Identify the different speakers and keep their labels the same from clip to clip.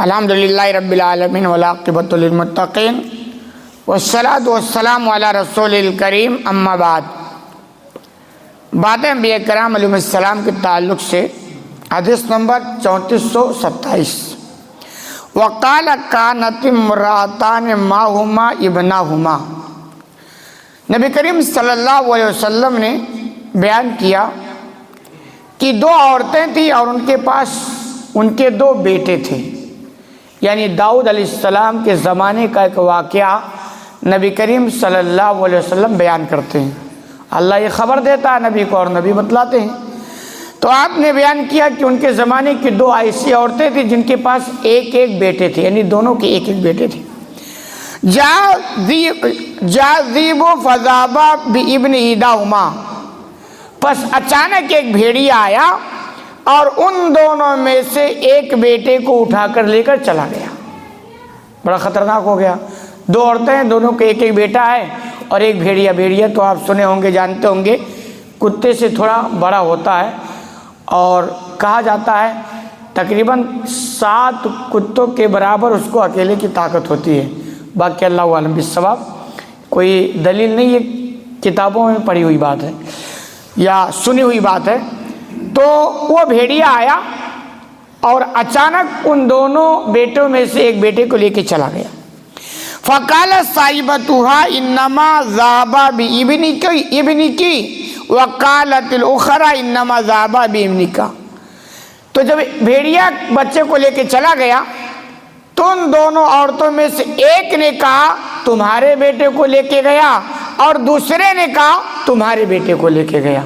Speaker 1: الحمدللہ رب العالمین والعاقبۃ للمتقین والصلاۃ والسلام علی رسول الکریم اما بعد۔ باتیں انبیاء کرام علیہم السلام کے تعلق سے حدیث نمبر 3427۔ وقال کانت امرأتان ماہما ابناہما۔ نبی کریم صلی اللہ علیہ وسلم نے بیان کیا کہ دو عورتیں تھیں اور ان کے پاس ان کے دو بیٹے تھے، یعنی داؤد علیہ السلام کے زمانے کا ایک واقعہ نبی کریم صلی اللہ علیہ وسلم بیان کرتے ہیں۔ اللہ یہ خبر دیتا ہے نبی کو اور نبی بتلاتے ہیں۔ تو آپ نے بیان کیا کہ ان کے زمانے کی دو ایسی عورتیں تھیں جن کے پاس ایک ایک بیٹے تھے، یعنی دونوں کے ایک ایک بیٹے تھے۔ جاذیب فذابا بابن احداہما، پس اچانک ایک بھیڑیا آیا اور ان دونوں میں سے ایک بیٹے کو اٹھا کر لے کر چلا گیا۔ بڑا خطرناک ہو گیا۔ دو عورتیں ہیں، دونوں کے ایک ایک بیٹا ہے اور ایک بھیڑیا۔ بھیڑیا تو آپ سنے ہوں گے، جانتے ہوں گے، کتے سے تھوڑا بڑا ہوتا ہے اور کہا جاتا ہے تقریباً 7 کتوں کے برابر اس کو اکیلے کی طاقت ہوتی ہے۔ باقی اللہ عالم بالصواب، کوئی دلیل نہیں، یہ کتابوں میں پڑھی ہوئی بات ہے یا سنی ہوئی بات ہے۔ تو وہ بھیڑیا آیا اور اچانک ان دونوں بیٹوں میں سے ایک بیٹے کو لے کے چلا گیا۔ فقالت صاحبتها انما ذهب بابنك وقالت الاخرى انما ذهب بابنك۔ تو جب بھیڑیا بچے کو لے کے چلا گیا تو ان دونوں عورتوں میں سے ایک نے کہا تمہارے بیٹے کو لے کے گیا اور دوسرے نے کہا تمہارے بیٹے کو لے کے گیا۔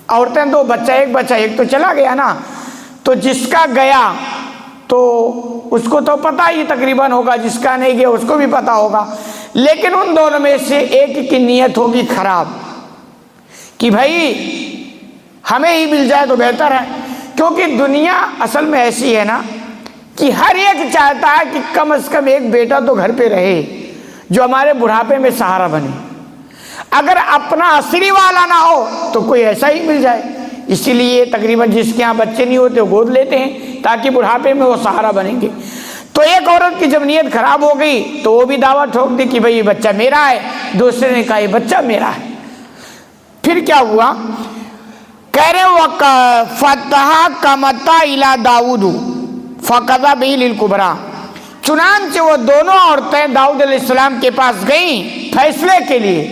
Speaker 1: عورتیں دو، بچہ ایک تو چلا گیا نا، تو جس کا گیا تو اس کو تو پتہ ہی تقریباً ہوگا، جس کا نہیں گیا اس کو بھی پتہ ہوگا، لیکن ان دونوں میں سے ایک کی نیت ہوگی خراب کہ بھائی ہمیں ہی مل جائے تو بہتر ہے، کیونکہ دنیا اصل میں ایسی ہے نا کہ ہر ایک چاہتا ہے کہ کم از کم ایک بیٹا تو گھر پہ رہے جو ہمارے بڑھاپے میں سہارا بنے۔ اگر اپنا اصلی والا نہ ہو تو کوئی ایسا ہی مل جائے، اسی لیے تقریباً جس کے ہاں بچے نہیں ہوتے وہ گود لیتے ہیں تاکہ بڑھاپے میں وہ سہارا بنیں گے۔ تو ایک عورت کی جب نیت خراب ہو گئی تو وہ بھی دعویٰ ٹھوک دی کہ بھئی یہ بچہ میرا ہے، دوسرے نے کہا یہ بچہ میرا ہے۔ پھر کیا ہوا؟ کہہ رہے فتح کمتا الی داؤد فقضى به للکبریٰ، چنانچہ وہ دونوں عورتیں داؤد علیہ السلام کے پاس گئیں فیصلے کے لیے،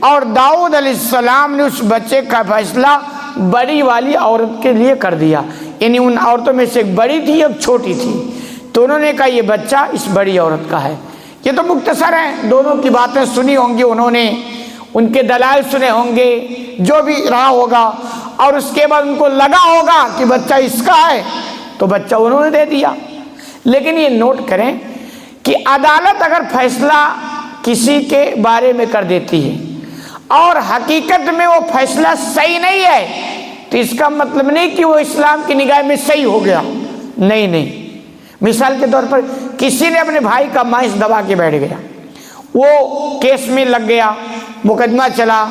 Speaker 1: اور داؤد علیہ السلام نے اس بچے کا فیصلہ بڑی والی عورت کے لیے کر دیا، یعنی ان عورتوں میں سے ایک بڑی تھی ایک چھوٹی تھی، تو انہوں نے کہا یہ بچہ اس بڑی عورت کا ہے۔ یہ تو مختصر ہے، دونوں کی باتیں سنی ہوں گی انہوں نے، ان کے دلائل سنے ہوں گے، جو بھی رہا ہوگا، اور اس کے بعد ان کو لگا ہوگا کہ بچہ اس کا ہے تو بچہ انہوں نے دے دیا۔ لیکن یہ نوٹ کریں کہ عدالت اگر فیصلہ کسی کے بارے میں کر دیتی ہے اور حقیقت میں وہ فیصلہ صحیح نہیں ہے تو اس کا مطلب نہیں کہ وہ اسلام کی نگاہ میں صحیح ہو گیا، نہیں۔ مثال کے طور پر کسی نے اپنے بھائی کا ماس دبا کے بیٹھ گیا، وہ کیس میں لگ گیا، مقدمہ چلا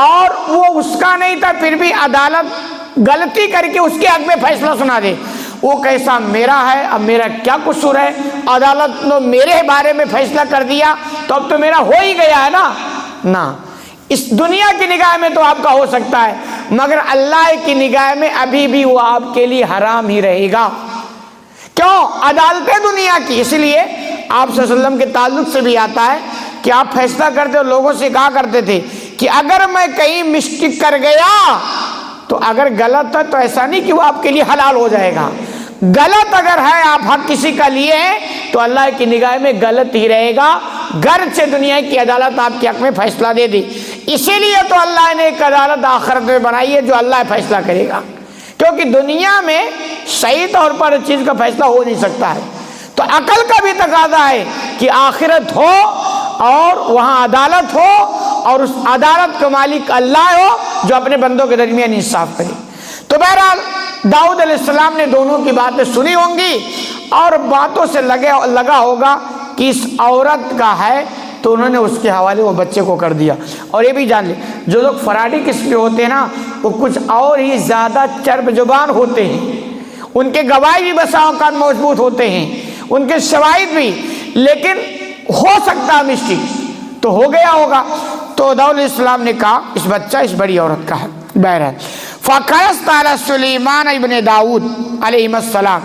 Speaker 1: اور وہ اس کا نہیں تھا، پھر بھی عدالت غلطی کر کے اس کے حق میں فیصلہ سنا دے، وہ کیسا میرا ہے، اب میرا کیا قصور ہے، عدالت نے میرے بارے میں فیصلہ کر دیا تو اب تو میرا ہو ہی گیا ہے نا۔ اس دنیا کی نگاہ میں تو آپ کا ہو سکتا ہے، مگر اللہ کی نگاہ میں ابھی بھی وہ آپ کے لیے حرام ہی رہے گا۔ کیوں؟ عدالت دنیا کی۔ اس لیے آپ صلی اللہ علیہ وسلم کے تعلق سے بھی آتا ہے کہ آپ فیصلہ کرتے ہو، لوگوں سے کہا کرتے تھے کہ اگر میں کہیں مسٹیک کر گیا تو اگر غلط ہے تو ایسا نہیں کہ وہ آپ کے لیے حلال ہو جائے گا، غلط اگر ہے، آپ حق کسی کا لیے ہیں تو اللہ کی نگاہ میں غلط ہی رہے گا، گرچہ دنیا کی عدالت آپ کے حق میں فیصلہ دے دی۔ اسی لیے تو اللہ نے ایک عدالت آخرت میں بنائی ہے جو اللہ فیصلہ کرے گا، کیونکہ دنیا میں صحیح طور پر چیز کا فیصلہ ہو نہیں سکتا ہے۔ تو عقل کا بھی تقاضا ہے کہ آخرت ہو اور وہاں عدالت ہو اور اس عدالت کا مالک اللہ ہو جو اپنے بندوں کے درمیان انصاف کرے۔ تو بہرحال داؤد علیہ السلام نے دونوں کی باتیں سنی ہوں گی اور باتوں سے لگا ہوگا کہ اس عورت کا ہے، تو انہوں نے اس کے حوالے وہ بچے کو کر دیا۔ اور یہ بھی جان لیں جو لوگ فراڈی قسم کے ہوتے ہیں نا، وہ کچھ اور ہی زیادہ چرب زبان ہوتے ہیں، ان کے گواہی بھی بسا اوقات مضبوط ہوتے ہیں، ان کے شواہد بھی، لیکن ہو سکتا ہے مسٹیک تو ہو گیا ہوگا۔ تو داؤد علیہ السلام نے کہا اس بچہ اس بڑی عورت کا ہے، بہرحال فَقَرَصْتَ عَلَى سُلَيْمَانَ ابن داؤد علیہ السلام،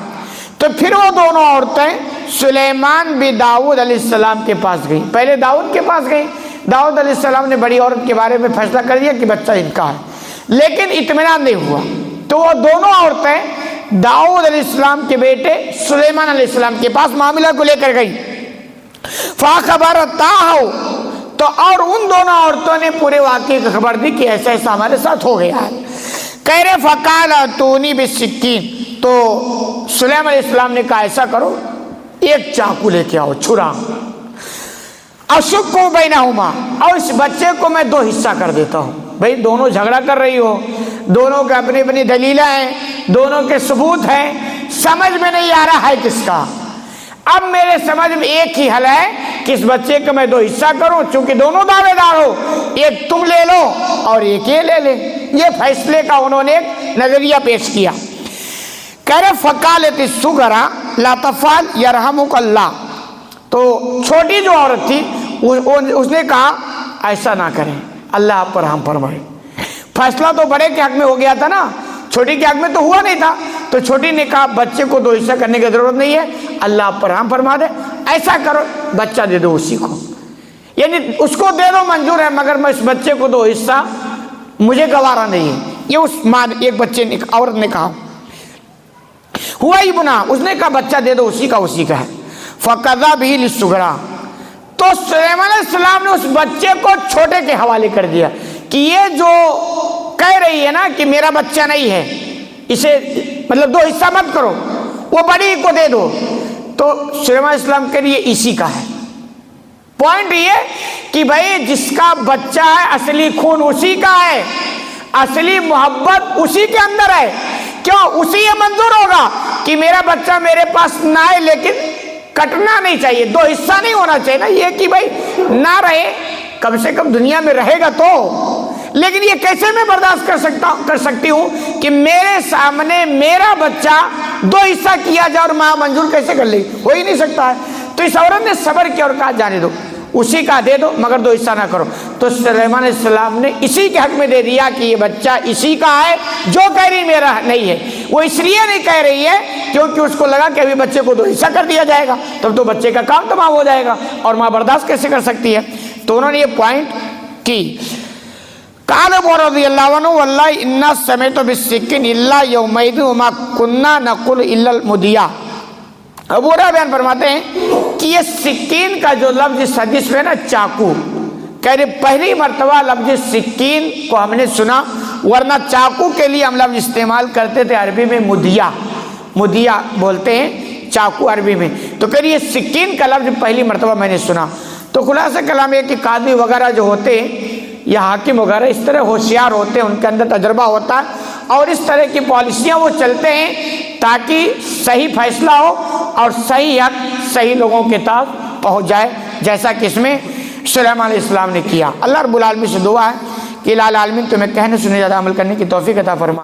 Speaker 1: تو پھر وہ دونوں عورتیں سلیمان بن داؤد علیہ السلام کے پاس گئی، پہلے داؤد کے پاس گئی، داؤد علیہ السلام نے بڑی عورت کے بارے میں فیصلہ کر دیا کہ بچہ ان کا ہے، لیکن اطمینان نہیں ہوا، تو وہ دونوں عورتیں داؤد علیہ السلام کے بیٹے سلیمان علیہ السلام کے پاس معاملہ کو لے کر گئی۔ فَخَبَرَتَاهُ، تو اور ان دونوں عورتوں نے پورے واقعے کی خبر دی کہ ایسا ایسا ہمارے ساتھ ہو گیا ہے۔ کہہ رہے فَقَالَ ائْتُونِي بِالسِّكِّينِ، تو سلیمان علیہ السلام نے کہا ایسا کرو ایک چاقو لے کے آؤ، چھرا، اشق بینہما، اور اس بچے کو میں دو حصہ کر دیتا ہوں۔ بھئی دونوں جھگڑا کر رہی ہو، دونوں کے اپنی اپنی دلیلیں ہیں، دونوں کے ثبوت ہیں، سمجھ میں نہیں آ رہا ہے کس کا۔ اب میرے سمجھ میں ایک ہی حل ہے کہ اس بچے کو میں دو حصہ کروں، چونکہ دونوں دعوے دار ہو، ایک تم لے لو اور ایک یہ لے لے۔ یہ فیصلے کا انہوں نے ایک نظریہ پیش کیا۔ کہہ رہے فقالت الصغرا لا تفعل یرحمک اللہ، تو چھوٹی جو عورت تھی اس نے کہا ایسا نہ کریں، اللہ آپ پر رحم فرمائے۔ فیصلہ تو بڑے کے حق میں ہو گیا تھا نا، چھوٹی کے حق میں تو ہوا نہیں تھا، تو چھوٹی نے کہا بچے کو دو حصہ کرنے کی ضرورت نہیں ہے، اللہ آپ پر رحم فرما دے، ایسا کرو بچہ دے دو اسی کو، یعنی اس کو دے دو منظور ہے، مگر میں اس بچے کو دو حصہ مجھے گوارا نہیں ہے۔ یہ اس ماں ایک بچے نے عورت نے کہا، ہوا ہی بنا، اس نے کہا بچہ دے دو اسی کا ہے۔ فقضا بھی للصغرا، تو سلیمان علیہ السلام نے اس بچے کو چھوٹے کے حوالے کر دیا کہ یہ جو کہہ رہی ہے نا کہ میرا بچہ نہیں ہے، اسے مطلب دو حصہ مت کرو، وہ بڑی کو دے دو۔ تو سلیمان علیہ السلام کے لیے اسی کا ہے پوائنٹ، یہ کہ بھائی جس کا بچہ ہے اصلی خون اسی کا ہے، اصلی محبت اسی کے اندر ہے، کیوں اسی یہ منظور ہوگا کہ میرا بچہ میرے پاس نہ آئے، لیکن کٹنا نہیں چاہیے، دو حصہ نہیں ہونا چاہیے نا، یہ کہ بھائی نہ رہے، کم سے کم دنیا میں رہے گا تو، لیکن یہ کیسے میں برداشت کر سکتی ہوں کہ میرے سامنے میرا بچہ دو حصہ کیا جائے اور ماں منظور کیسے کر لے، ہو ہی نہیں سکتا ہے۔ تو اس عورت نے صبر کیا اور کہا جانے دو، اسی کا دے دو مگر دو حصہ نہ کرو۔ تو سلیمان علیہ السلام نے اسی کے حق میں دے دیا کہ یہ بچہ اسی کا ہے، جو کہہ رہی میرا نہیں ہے، وہ اس لیے نہیں کہہ رہی ہے کیونکہ اس کو لگا کہ ابھی بچے کو دو حصہ کر دیا جائے گا، تب تو بچے کا کام تمام ہو جائے گا، اور ماں برداشت کیسے کر سکتی ہے۔ تو انہوں نے یہ پوائنٹ کی۔ قال ابو رضی اللہ عنہ واللہ انا سمعت بالسکین الا یومئذ وما كنا نقول الا المدیا۔ ابو ہریرہ بیان فرماتے ہیں کہ یہ سکین کا جو لفظ اس حدیث میں نا چاقو، کہہ رہے پہلی مرتبہ لفظ سکین کو ہم نے سنا، ورنہ چاقو کے لیے ہم لفظ استعمال کرتے تھے عربی میں مدیا، مدیا بولتے ہیں چاقو عربی میں، تو کہہ رہے یہ سکین کا لفظ پہلی مرتبہ میں نے سنا۔ تو خلاصہ کلام یہ کہ قاضی وغیرہ جو ہوتے ہیں یا حاکم وغیرہ اس طرح ہوشیار ہوتے ہیں، ان کے اندر تجربہ ہوتا ہے، اور اس طرح کی پالیسیاں وہ چلتے ہیں تاکہ صحیح فیصلہ ہو اور صحیح حق صحیح لوگوں کے پاس پہنچ جائے، جیسا کہ اس میں سلیمان علیہ السلام نے کیا۔ اللہ رب العالمین سے دعا ہے کہ الہ العالمین تمہیں کہنے سننے زیادہ عمل کرنے کی توفیق عطا فرما۔